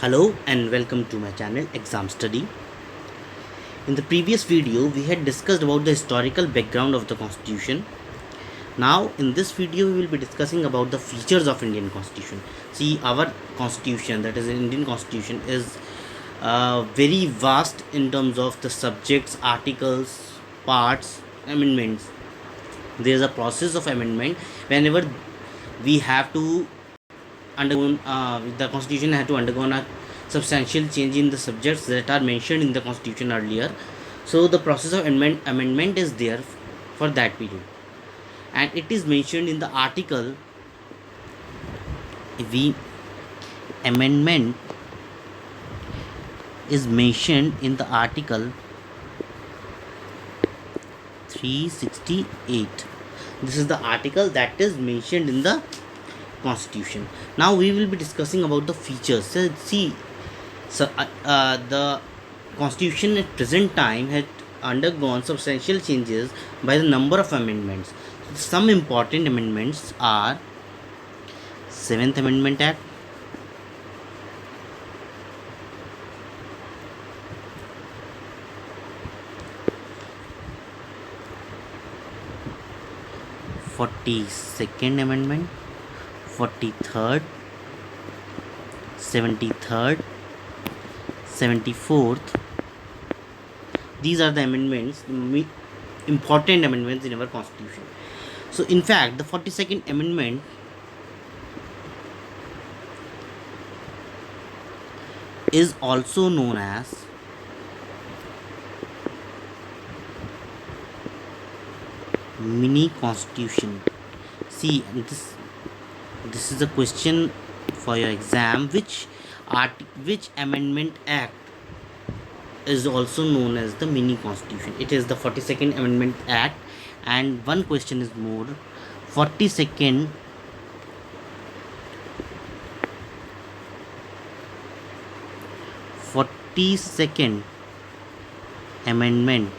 Hello and welcome to my channel Exam Study. In the previous video we had discussed about the historical background of the constitution. Now in this video we will be discussing about the features of Indian constitution. See, our constitution, that is the Indian constitution, is very vast in terms of the subjects, articles, parts, amendments. There is a process of amendment whenever we have to undergone the constitution had to undergo a substantial change in the subjects that are mentioned in the constitution earlier. So the process of amendment is there for that period, and it is mentioned in the article. We amendment is mentioned in the article 368. This is the article that is mentioned in the constitution. Now we will be discussing about the features. The constitution at present time had undergone substantial changes by the number of amendments. Some important amendments are 7th Amendment Act, 42nd Amendment, 43rd, 73rd, 74th. These are the amendments, important amendments in our constitution. So in fact the 42nd amendment is also known as mini constitution. See, this is a question for your exam. Which amendment act is also known as the mini constitution? It is the 42nd Amendment Act. And one question is more: 42nd amendment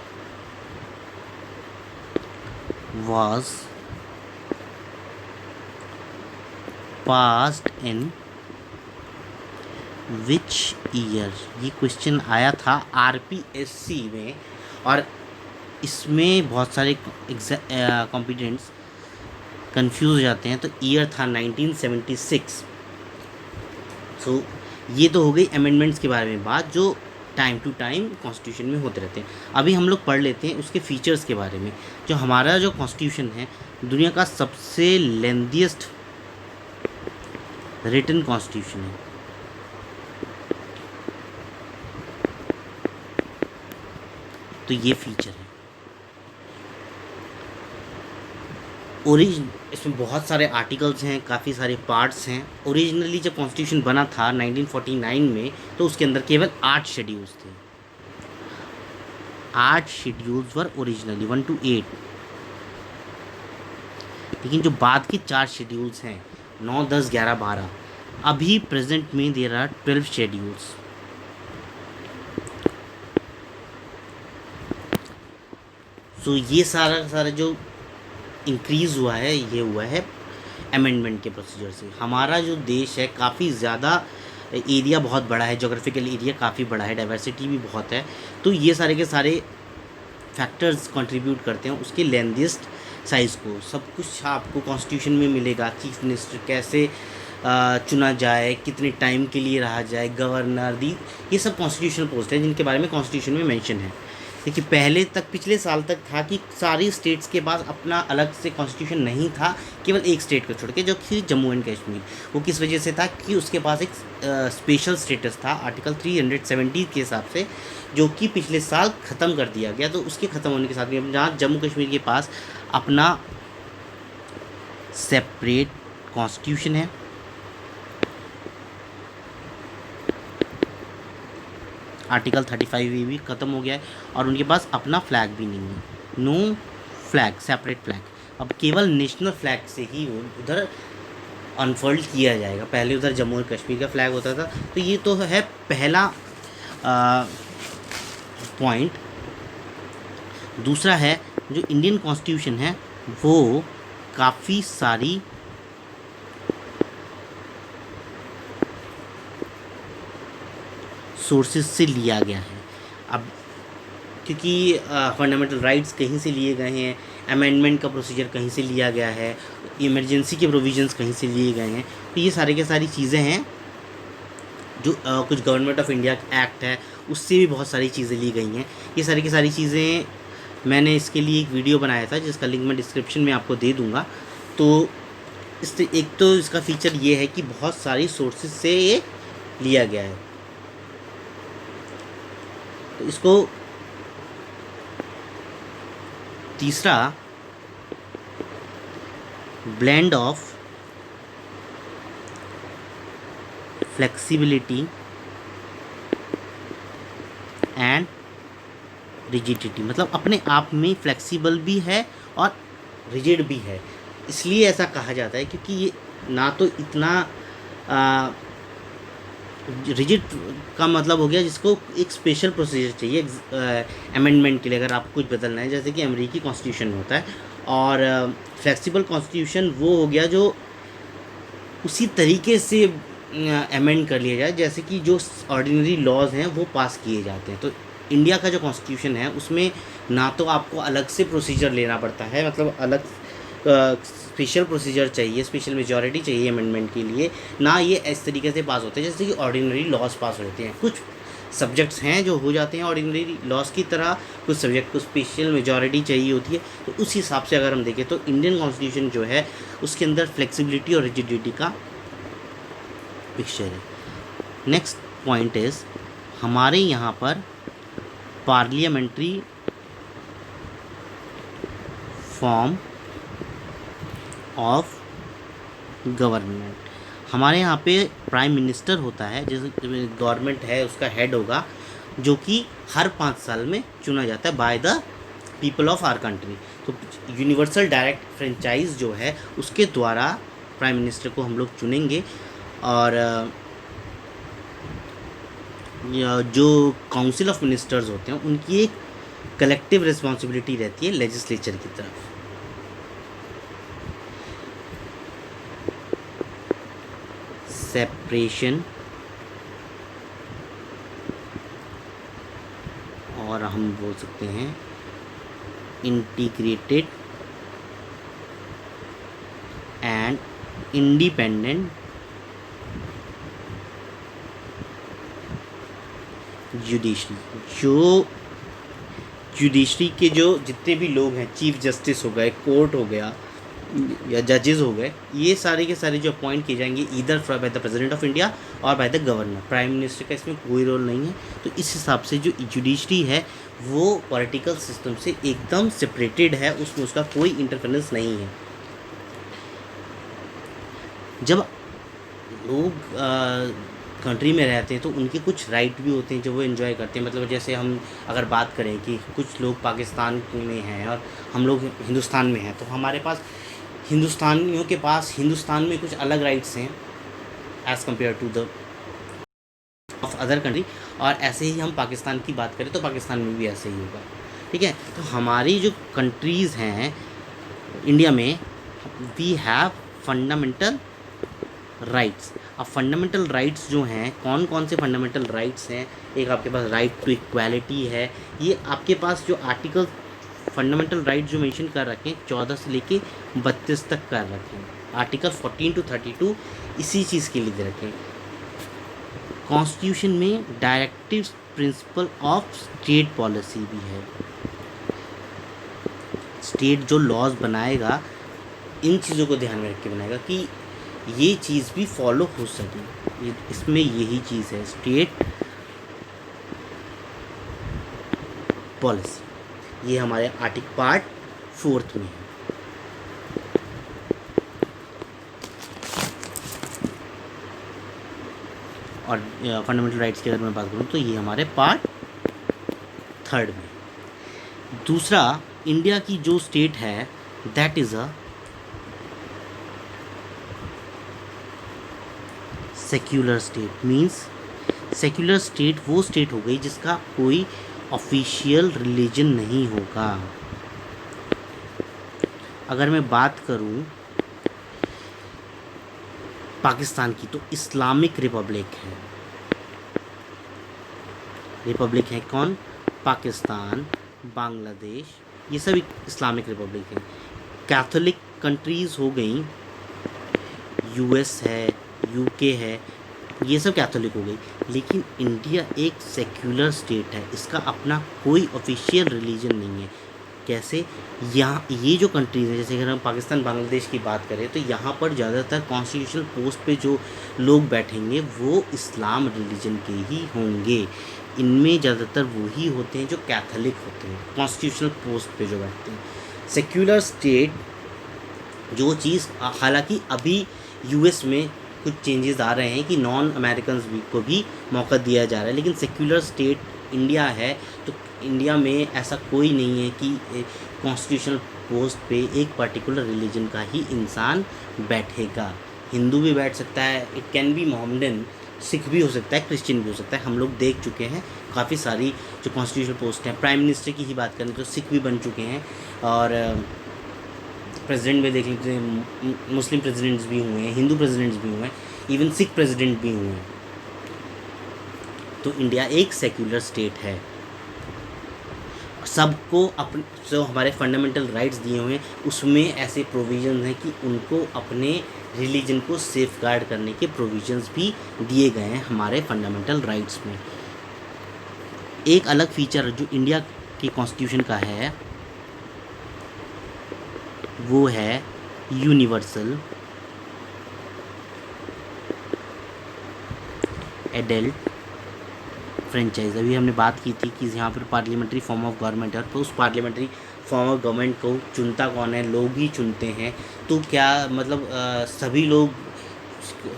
was passed in which year? ये question आया था RPSC में, और इसमें बहुत सारे कॉम्पिटेंट्स confuse हो जाते हैं. तो ईयर था 1976. सो ये तो हो गई अमेंडमेंट्स के बारे में बात, जो टाइम टू टाइम कॉन्स्टिट्यूशन में होते रहते हैं. अभी हम लोग पढ़ लेते हैं उसके फीचर्स के बारे में. जो हमारा जो कॉन्स्टिट्यूशन है, दुनिया का सबसे लेंथीएस्ट रिटन कॉन्स्टिट्यूशन है. तो ये फीचर है. इसमें बहुत सारे आर्टिकल्स हैं, काफ़ी सारे पार्ट्स हैं. ओरिजिनली जब कॉन्स्टिट्यूशन बना था 1949 में, तो उसके अंदर केवल 8 शेड्यूल्स थे. 8 शेड्यूल्स वर ओरिजिनली 1 to 8. लेकिन जो बाद के 4 शेड्यूल्स हैं, 9, 10, 11, 12, अभी प्रेजेंट में देयर आर 12 शेड्यूल्स. सो ये सारा जो इंक्रीज़ हुआ है, ये हुआ है अमेंडमेंट के प्रोसीजर से. हमारा जो देश है काफ़ी ज़्यादा एरिया बहुत बड़ा है, जोग्राफिकल एरिया काफ़ी बड़ा है, डाइवर्सिटी भी बहुत है. तो ये सारे के सारे फैक्टर्स कंट्रीब्यूट करते हैं उसके लेंथीएस्ट साइज़ को. सब कुछ आपको कॉन्स्टिट्यूशन में मिलेगा. चीफ मिनिस्टर कैसे चुना जाए, कितने टाइम के लिए रहा जाए, गवर्नर, ये सब कॉन्स्टिट्यूशनल पोस्ट है जिनके बारे में कॉन्स्टिट्यूशन में मेंशन है. देखिए, पिछले साल तक था कि सारी स्टेट्स के पास अपना अलग से कॉन्स्टिट्यूशन नहीं था, केवल एक स्टेट को छोड़ के, जो कि जम्मू एंड कश्मीर. वो किस वजह से था कि उसके पास एक स्पेशल स्टेटस था आर्टिकल 370 के हिसाब से, जो कि पिछले साल ख़त्म कर दिया गया. तो उसके ख़त्म होने के साथ में जहाँ जम्मू कश्मीर के पास अपना सेपरेट कॉन्स्टिट्यूशन है, आर्टिकल 35 भी ख़त्म हो गया है, और उनके पास अपना फ्लैग भी नहीं है. No flag, separate flag. अब केवल नेशनल फ्लैग से ही उधर अनफोल्ड किया जाएगा. पहले उधर जम्मू और कश्मीर का फ्लैग होता था. तो ये तो है पहला पॉइंट. दूसरा है, जो इंडियन कॉन्स्टिट्यूशन है वो काफ़ी सारी सोर्सेज से लिया गया है। अब क्योंकि फंडामेंटल राइट्स कहीं से लिए गए हैं, अमेंडमेंट का प्रोसीजर कहीं से लिया गया है, इमरजेंसी के प्रोविजंस कहीं से लिए गए हैं, तो ये सारी की सारी चीज़ें हैं। जो कुछ गवर्नमेंट ऑफ इंडिया एक्ट है उससे भी बहुत सारी चीज़ें ली गई हैं। ये सारी की सारी चीज़ें मैंने इसके लिए एक वीडियो बनाया था जिसका लिंक मैं डिस्क्रिप्शन में आपको दे दूँगा। तो एक तो इसका फीचर ये है कि बहुत सारी सोर्सेज से ये लिया गया है। तो इसको तीसरा blend of flexibility and rigidity, मतलब अपने आप में फ्लेक्सिबल भी है और रिजिड भी है। इसलिए ऐसा कहा जाता है क्योंकि ये ना तो इतना रिजिड का मतलब हो गया जिसको एक स्पेशल प्रोसीजर चाहिए अमेंडमेंट के लिए, अगर आपको कुछ बदलना है, जैसे कि अमेरिकी कॉन्स्टिट्यूशन में होता है। और फ्लेक्सिबल कॉन्स्टिट्यूशन वो हो गया जो उसी तरीके से अमेंड कर लिया जाए जैसे कि जो ऑर्डिनरी लॉज हैं वो पास किए जाते हैं। तो इंडिया का जो कॉन्स्टिट्यूशन है उसमें ना तो आपको अलग से प्रोसीजर लेना पड़ता है, मतलब अलग स्पेशल प्रोसीजर चाहिए, स्पेशल मेजॉरिटी चाहिए अमेंडमेंट के लिए, ना ये इस तरीके से पास होते हैं जैसे कि ऑर्डिनरी लॉज पास होते हैं। कुछ सब्जेक्ट्स हैं जो हो जाते हैं ऑर्डिनरी लॉज की तरह, कुछ सब्जेक्ट को स्पेशल मेजॉरिटी चाहिए होती है। तो उस हिसाब से अगर हम देखें तो इंडियन कॉन्स्टिट्यूशन जो है उसके अंदर फ्लेक्सिबिलिटी और रिजिडिटी का पिक्चर है। नेक्स्ट पॉइंट इज़ हमारे यहाँ पर पार्लियामेंट्री फॉर्म ऑफ गवर्नमेंट। हमारे यहाँ पे प्राइम मिनिस्टर होता है, जैसे गवर्नमेंट है उसका हेड होगा, जो कि हर 5 साल में चुना जाता है by the people of our country. तो यूनिवर्सल डायरेक्ट फ्रेंचाइज जो है उसके द्वारा प्राइम मिनिस्टर को हम लोग चुनेंगे। और जो काउंसिल ऑफ मिनिस्टर्स होते हैं उनकी एक कलेक्टिव रिस्पॉन्सिबिलिटी रहती है लेजिस्लेचर की तरफ। सेपरेशन, और हम बोल सकते हैं इंटीग्रेटेड एंड इंडिपेंडेंट जुडिशरी। जो जुडिशरी के जो जितने भी लोग हैं, चीफ जस्टिस हो गए, कोर्ट हो गया या जजेस हो गए, ये सारे के सारे जो अपॉइंट किए जाएंगे either by the president of India और by the governor. Prime minister का इसमें कोई रोल नहीं है। तो इस हिसाब से जो जुडिशरी है वो पॉलिटिकल सिस्टम से एकदम सेपरेटेड है, उसमें उसका कोई इंटरफेरेंस नहीं है। जब लोग कंट्री में रहते हैं तो उनके कुछ राइट भी होते हैं जो वो एंजॉय करते हैं। मतलब जैसे हम अगर बात करें कि कुछ लोग पाकिस्तान में हैं और हम लोग हिंदुस्तान में हैं, तो हमारे पास हिंदुस्तानियों के पास हिंदुस्तान में कुछ अलग राइट्स हैं as compare to the of other country. और ऐसे ही हम पाकिस्तान की बात करें तो पाकिस्तान में भी ऐसे ही होगा। ठीक है, तो हमारी जो कंट्रीज़ हैं इंडिया में, वी हैव फंडामेंटल राइट्स। अब फंडामेंटल राइट्स जो हैं, कौन कौन से फंडामेंटल राइट्स हैं? एक आपके पास राइट टू इक्वालिटी है। ये आपके पास जो आर्टिकल फंडामेंटल राइट जो मेंशन कर रखे हैं 14 से लेके 32 तक कर रखे हैं। आर्टिकल 14 to 32 इसी चीज़ के लिए दे रखे हैं। कॉन्स्टिट्यूशन में directive principle of state policy भी है। स्टेट जो लॉज बनाएगा इन चीज़ों को ध्यान में रख के बनाएगा कि ये चीज़ भी फॉलो हो सके। इसमें यही चीज़ है स्टेट पॉलिसी। ये हमारे आर्टिकल पार्ट 4 में है। और फंडामेंटल राइट्स की अगर मैं बात करूँ तो ये हमारे पार्ट 3 में। दूसरा, इंडिया की जो स्टेट है that is a secular state. Means secular state वो स्टेट हो गई जिसका कोई ऑफिशियल रिलीजन नहीं होगा। अगर मैं बात करूं पाकिस्तान की तो इस्लामिक रिपब्लिक है। रिपब्लिक है कौन? पाकिस्तान, बांग्लादेश, ये सब इस्लामिक रिपब्लिक हैं। कैथोलिक कंट्रीज़ हो गई, यूएस है, यूके है, ये सब कैथोलिक हो गई। लेकिन इंडिया एक सेक्युलर स्टेट है, इसका अपना कोई ऑफिशियल रिलीजन नहीं है। कैसे? यहाँ ये जो कंट्रीज़ हैं, जैसे अगर हम पाकिस्तान बांग्लादेश की बात करें तो यहाँ पर ज़्यादातर कॉन्स्टिट्यूशनल पोस्ट पे जो लोग बैठेंगे वो इस्लाम रिलीजन के ही होंगे। इनमें ज़्यादातर वही होते हैं जो कैथोलिक होते हैं, कॉन्स्टिट्यूशनल पोस्ट पे जो बैठते हैं। सेक्युलर स्टेट जो चीज़, हालांकि अभी यूएस में कुछ चेंजेस आ रहे हैं कि नॉन अमेरिकन्स भी को भी मौका दिया जा रहा है, लेकिन सेक्युलर स्टेट इंडिया है। तो इंडिया में ऐसा कोई नहीं है कि कॉन्स्टिट्यूशनल पोस्ट पे एक पर्टिकुलर रिलीजन का ही इंसान बैठेगा। हिंदू भी बैठ सकता है, it can be Mohammedan, Sikh भी हो सकता है, क्रिश्चियन भी हो सकता है। हम लोग देख चुके हैं काफ़ी सारी जो कॉन्स्टिट्यूशनल पोस्ट हैं। प्राइम मिनिस्टर की ही बात करें तो सिख भी बन चुके हैं, और प्रेसिडेंट में देख लीजिए, मुस्लिम प्रेसिडेंट्स भी हुए हैं, हिंदू प्रेसिडेंट्स भी हुए हैं, इवन सिख प्रेसिडेंट भी हुए हैं। तो इंडिया एक सेक्युलर स्टेट है। सबको अपने जो हमारे फंडामेंटल राइट्स दिए हुए हैं उसमें ऐसे प्रोविजंस हैं कि उनको अपने रिलीजन को सेफगार्ड करने के प्रोविजंस भी दिए गए हैं हमारे फंडामेंटल राइट्स में। एक अलग फीचर जो इंडिया के कॉन्स्टिट्यूशन का है वो है यूनिवर्सल एडल्ट फ्रेंचाइज। अभी हमने बात की थी कि यहाँ पर पार्लियामेंट्री फॉर्म ऑफ गवर्नमेंट है, तो उस पार्लियामेंट्री फॉर्म ऑफ गवर्नमेंट को चुनता कौन है? लोग ही चुनते हैं। तो क्या मतलब सभी लोग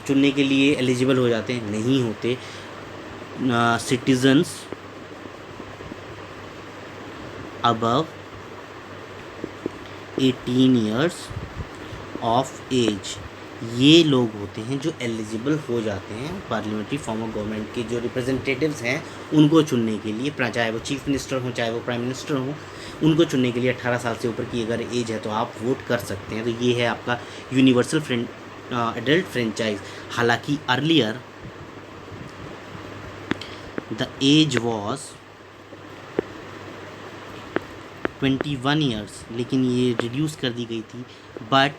चुनने के लिए एलिजिबल हो जाते हैं? नहीं होते। Citizens above 18 years of age, ये लोग होते हैं जो एलिजिबल हो जाते हैं पार्लियामेंट्री फॉर्म ऑफ गवर्नमेंट के जो रिप्रेजेंटेटिव्स हैं उनको चुनने के लिए, चाहे वो चीफ मिनिस्टर हो चाहे वो प्राइम मिनिस्टर हो, उनको चुनने के लिए 18 साल से ऊपर की अगर एज है तो आप वोट कर सकते हैं। तो ये है आपका यूनिवर्सल एडल्ट फ्रेंचाइज। हालांकि earlier the age was 21 years, लेकिन ये रिड्यूस कर दी गई थी, but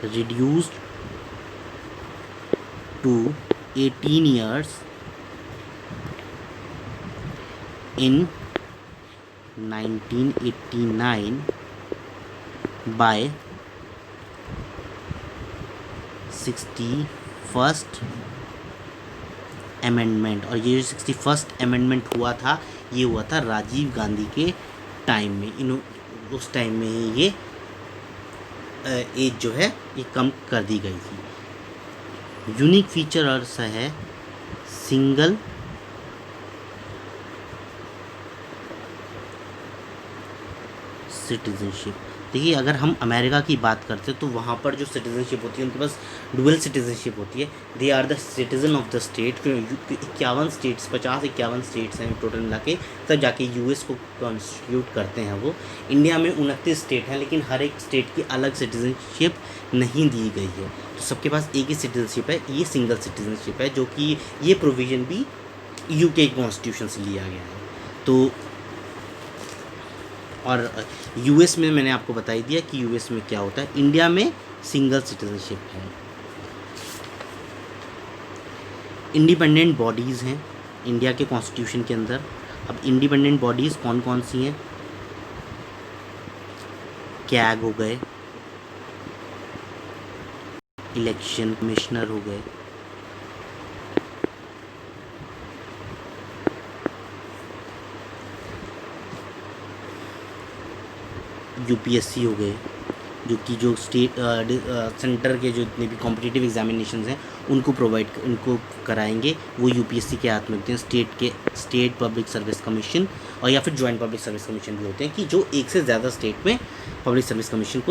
reduced to 18 years in 1989 by 61st amendment. और ये जो 61st अमेंडमेंट हुआ था ये हुआ था राजीव गांधी के टाइम में। उस टाइम में ही ये एज जो है ये कम कर दी गई थी। यूनिक फीचर और सा है सिंगल सिटीजनशिप। देखिए अगर हम अमेरिका की बात करते हैं तो वहाँ पर जो सिटीजनशिप होती है उनके पास डुअल सिटीजनशिप होती है। They are the citizen of the state. 51 states 50-51 states हैं टोटल मिला के, तब जाके यूएस को कॉन्स्टिट्यूट करते हैं वो। इंडिया में 29 स्टेट हैं, लेकिन हर एक स्टेट की अलग सिटीजनशिप नहीं दी गई है, तो सबके पास एक ही सिटीजनशिप है, ये सिंगल सिटीजनशिप है, जो कि ये प्रोविज़न भी यूके कॉन्स्टिट्यूशन से लिया गया है। तो और यूएस में मैंने आपको बता ही दिया कि यूएस में क्या होता है। इंडिया में सिंगल सिटीजनशिप है। इंडिपेंडेंट बॉडीज़ हैं इंडिया के कॉन्स्टिट्यूशन के अंदर। अब इंडिपेंडेंट बॉडीज़ कौन कौन सी हैं? कैग हो गए, इलेक्शन कमिश्नर हो गए, यूपीएससी हो गए, जो कि जो स्टेट सेंटर के जो जितने भी कॉम्पिटिटिव एग्जामिनेशंस हैं उनको कराएंगे, वो यूपीएससी के हाथ में होते हैं। स्टेट पब्लिक सर्विस कमीशन और या फिर जॉइंट पब्लिक सर्विस कमीशन भी होते हैं, कि जो एक से ज़्यादा स्टेट में पब्लिक सर्विस कमीशन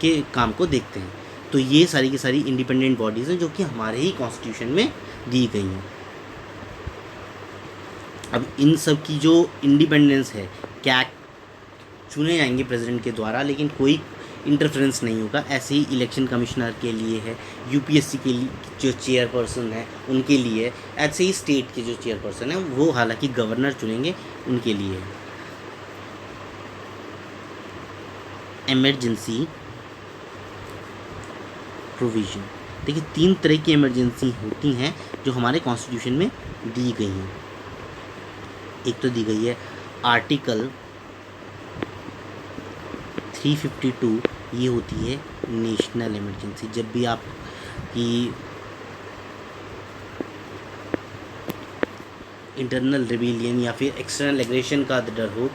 के काम को देखते हैं। तो ये सारी की सारी इंडिपेंडेंट बॉडीज़ हैं जो कि हमारे ही कॉन्स्टिट्यूशन में दी गई हैं। अब इन सब की जो इंडिपेंडेंस है, क्या चुने जाएंगे प्रेसिडेंट के द्वारा, लेकिन कोई इंटरफेरेंस नहीं होगा। ऐसे ही इलेक्शन कमिश्नर के लिए है, यूपीएससी के लिए जो चेयरपर्सन है उनके लिए है, ऐसे ही स्टेट के जो चेयरपर्सन है वो हालांकि गवर्नर चुनेंगे उनके लिए है। इमरजेंसी प्रोविज़न, देखिए 3 तरह की इमरजेंसी होती हैं जो हमारे कॉन्स्टिट्यूशन में दी गई हैं। एक तो दी गई है आर्टिकल 352, ये होती है नेशनल इमरजेंसी। जब भी आप की इंटरनल रिबेलियन या फिर एक्सटर्नल एग्रेशन का डर हो,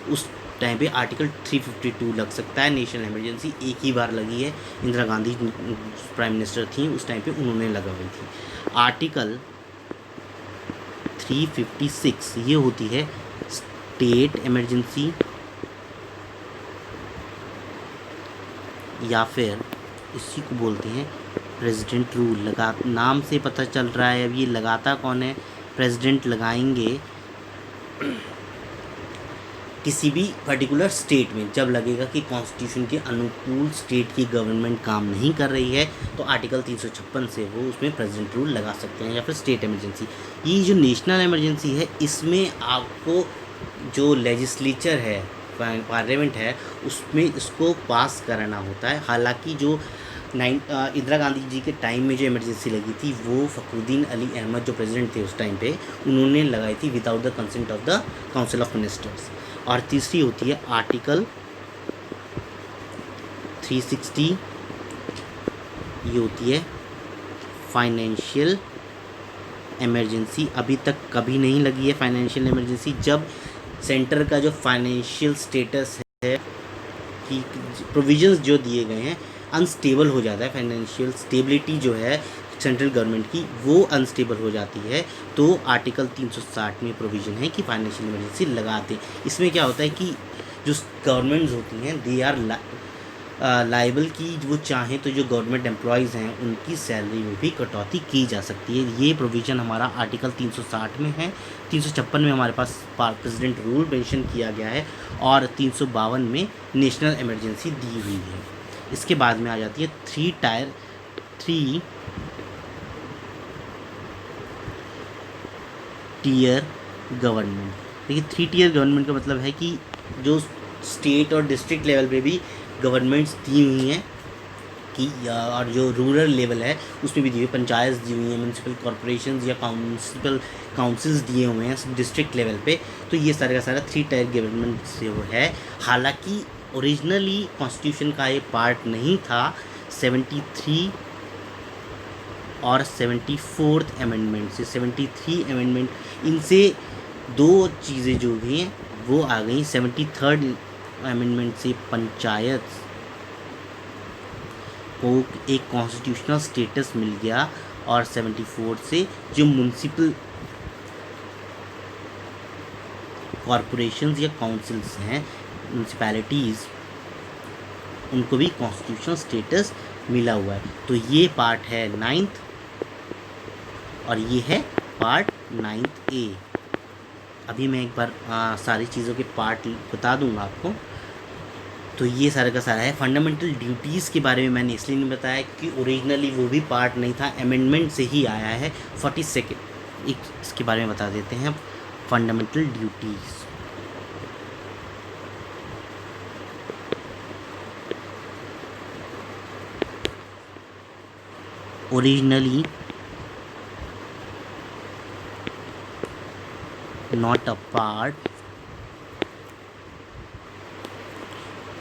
उस टाइम पे आर्टिकल 352 लग सकता है। नेशनल इमरजेंसी एक ही बार लगी है, इंदिरा गांधी प्राइम मिनिस्टर थी उस टाइम पे, उन्होंने लगवाई थी। आर्टिकल 356 ये होती है स्टेट इमरजेंसी, या फिर इसी को बोलते हैं प्रेसिडेंट रूल। लगा नाम से पता चल रहा है अब ये लगाता कौन है, प्रेसिडेंट लगाएंगे किसी भी पर्टिकुलर स्टेट में। जब लगेगा कि कॉन्स्टिट्यूशन के अनुकूल स्टेट की गवर्नमेंट काम नहीं कर रही है तो आर्टिकल 356 से वो उसमें प्रेसिडेंट रूल लगा सकते हैं, या फिर स्टेट इमरजेंसी। ये जो नेशनल इमरजेंसी है इसमें आपको जो लेजिस्लेचर है, पार्लियामेंट है, उसमें इसको पास कराना होता है। हालांकि जो इंदिरा गांधी जी के टाइम में जो इमरजेंसी लगी थी वो फखरुद्दीन अली अहमद जो प्रेसिडेंट थे उस टाइम पे, उन्होंने लगाई थी without the consent of the council of ministers. और तीसरी होती है आर्टिकल 360, ये होती है फाइनेंशियल इमरजेंसी। अभी तक कभी नहीं लगी है फाइनेंशियल इमरजेंसी। जब सेंटर का जो फाइनेंशियल स्टेटस है कि प्रोविजंस जो दिए गए हैं अनस्टेबल हो जाता है, फाइनेंशियल स्टेबिलिटी जो है सेंट्रल गवर्नमेंट की वो अनस्टेबल हो जाती है, तो आर्टिकल 360 में प्रोविज़न है कि फाइनेंशियल इमरजेंसी लगाते। इसमें क्या होता है कि जो गवर्नमेंट्स होती हैं दे आर लाइबल की वो चाहें तो जो गवर्नमेंट एम्प्लॉयज़ हैं उनकी सैलरी में भी कटौती की जा सकती है। ये प्रोविज़न हमारा आर्टिकल 360 में है। 356 में हमारे पास प्रेसिडेंट रूल मेंशन किया गया है, और 352 में नेशनल इमरजेंसी दी हुई है। इसके बाद में आ जाती है 3 टियर गवर्नमेंट। देखिए 3 टियर गवर्नमेंट का मतलब है कि जो स्टेट और डिस्ट्रिक्ट लेवल पे भी गवर्नमेंट्स दी हुई हैं कि, और जो रूरल लेवल है उसमें भी दी हुई, पंचायत दी हुई हैं, म्यूनसिपल कॉरपोरेशंस या काउंसिल्स दिए हुए हैं डिस्ट्रिक्ट लेवल पे। तो ये सारे का सारा 3 टायर गवर्नमेंट से वो है। हालांकि ओरिजिनली कॉन्स्टिट्यूशन का ये पार्ट नहीं था। 73 और 74th अमेंडमेंट से, 73 अमेंडमेंट, इनसे 2 चीज़ें जो हुई हैं वो आ गई। 73rd अमेंडमेंट से पंचायत को एक कॉन्स्टिट्यूशनल स्टेटस मिल गया, और 74 से जो म्यूनसिपल कॉरपोरेशंस या काउंसिल्स हैं, म्यूनसिपैलिटीज़, उनको भी कॉन्स्टिट्यूशनल स्टेटस मिला हुआ है। तो ये पार्ट है 9th, और ये है पार्ट 9A। अभी मैं एक बार सारी चीज़ों के पार्ट बता दूंगा आपको। तो ये सारा का सारा है। फंडामेंटल ड्यूटीज़ के बारे में मैंने इसलिए नहीं बताया कि ओरिजिनली वो भी पार्ट नहीं था, अमेंडमेंट से ही आया है। 42nd इसके बारे में बता देते हैं। Fundamental duties, originally not a part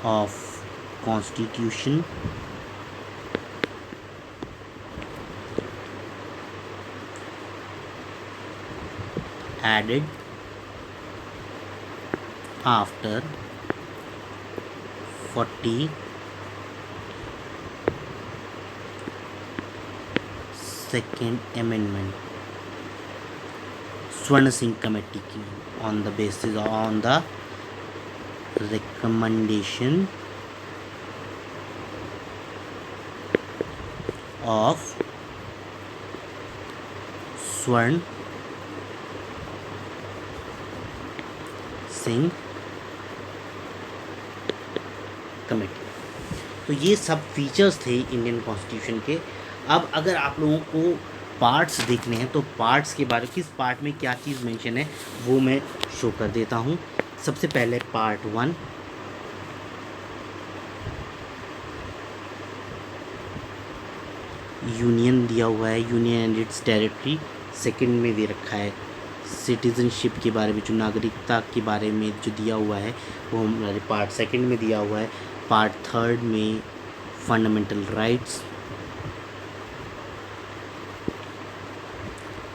of constitution, added after 42nd amendment, स्वर्ण सिंह कमेटी की, on the basis on the recommendation of स्वर्ण सिंह कमेटी। तो ये सब फीचर्स थे इंडियन कॉन्स्टिट्यूशन के। अब अगर आप लोगों को पार्ट्स देखने हैं तो पार्ट्स के बारे किस पार्ट में क्या चीज़ मेंशन है वो मैं शो कर देता हूँ। सबसे पहले पार्ट 1, यूनियन दिया हुआ है, union and it's territory. Second में दे रखा है सिटीजनशिप के बारे में, जो नागरिकता के बारे में जो दिया हुआ है वो हमारे पार्ट सेकंड में दिया हुआ है। पार्ट थर्ड में फंडामेंटल राइट्स।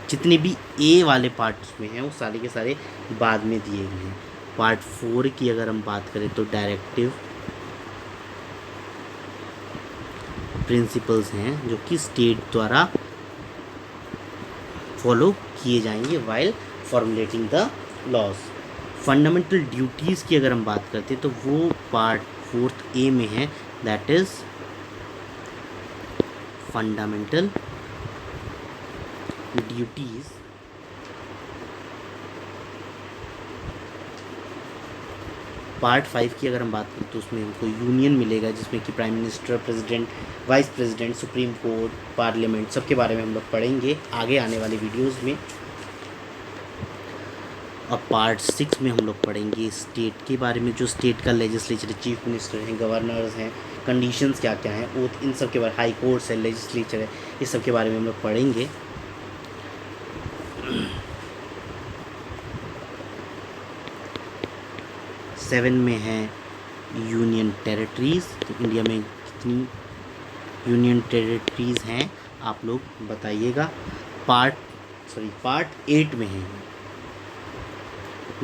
जितने भी ए वाले पार्ट्स में हैं वो सारे के सारे बाद में दिए गए हैं। पार्ट 4 की अगर हम बात करें तो डायरेक्टिव प्रिंसिपल्स हैं जो कि स्टेट द्वारा फॉलो किए जाएंगे while formulating the laws. Fundamental duties की अगर हम बात करते हैं तो वो पार्ट 4 ए में है, that is fundamental duties. Part 5 की अगर हम बात करें तो उसमें हमको यूनियन मिलेगा, जिसमें कि prime minister, president, vice president, supreme court, parliament, सबके बारे में हम लोग पढ़ेंगे आगे आने वाले वीडियोस में। और पार्ट 6 में हम लोग पढ़ेंगे स्टेट के बारे में, जो स्टेट का लेजिस्लेचर, चीफ मिनिस्टर हैं, गवर्नर्स हैं, कंडीशंस क्या क्या हैं, ओथ, इन सब के बारे, हाई कोर्ट्स है, लेजिस्लेचर है, इस सब के बारे में हम लोग पढ़ेंगे। सेवन में है यूनियन टेरिटरीज़। तो इंडिया में कितनी यूनियन टेरिटरीज़ हैं आप लोग बताइएगा। पार्ट 8 में है,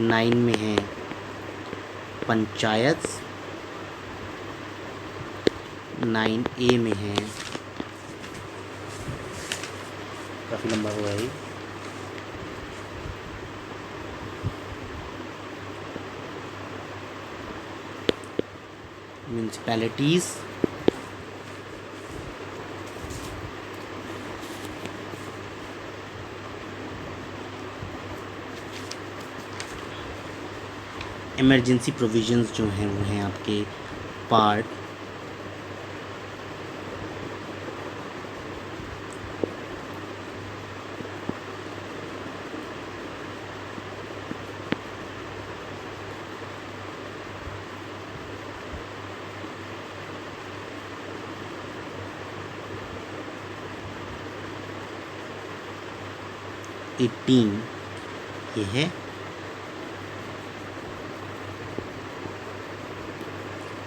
9 में है पंचायत, 9A में है, काफ़ी लंबा हुआ है, म्यूनसिपैलिटीज़, इमरजेंसी प्रोविजंस जो हैं वो हैं आपके पार्ट 18 ये है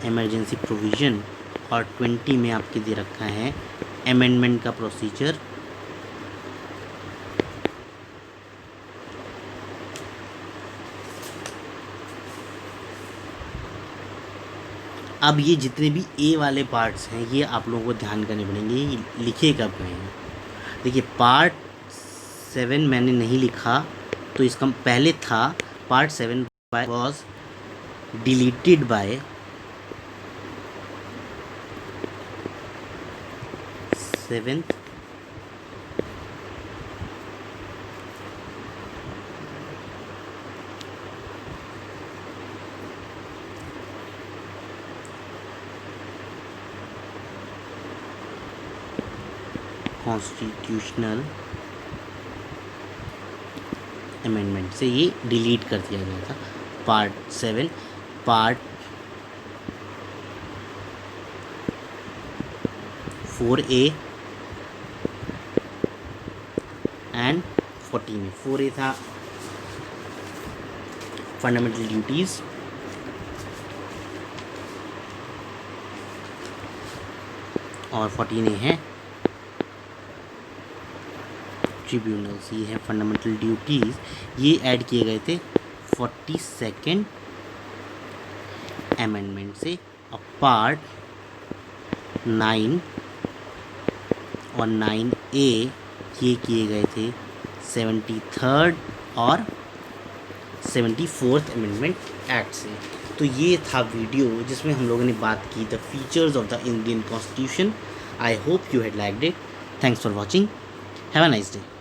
इमरजेंसी प्रोविज़न, और 20 में आपके दे रखा है अमेंडमेंट का प्रोसीजर। अब ये जितने भी ए वाले पार्ट्स हैं ये आप लोगों को ध्यान करने पड़ेंगे, ये लिखे कब गए हैं। देखिए पार्ट 7 मैंने नहीं लिखा, तो इसका पहले था part 7 was deleted bye seventh constitutional amendment से ये डिलीट कर दिया गया था। Part 7 part 4A and 14 4A था फंडामेंटल ड्यूटीज़, और 14A है ट्रिब्यूनल्स। ये है फंडामेंटल ड्यूटीज़, ये ऐड किए गए थे 42nd अमेंडमेंट से। और पार्ट 9 और 9A ये किए गए थे 73rd और 74th अमेंडमेंट एक्ट से। तो ये था वीडियो जिसमें हम लोगों ने बात की the features of the Indian constitution. I hope you had liked it. Thanks for watching. Have a nice day.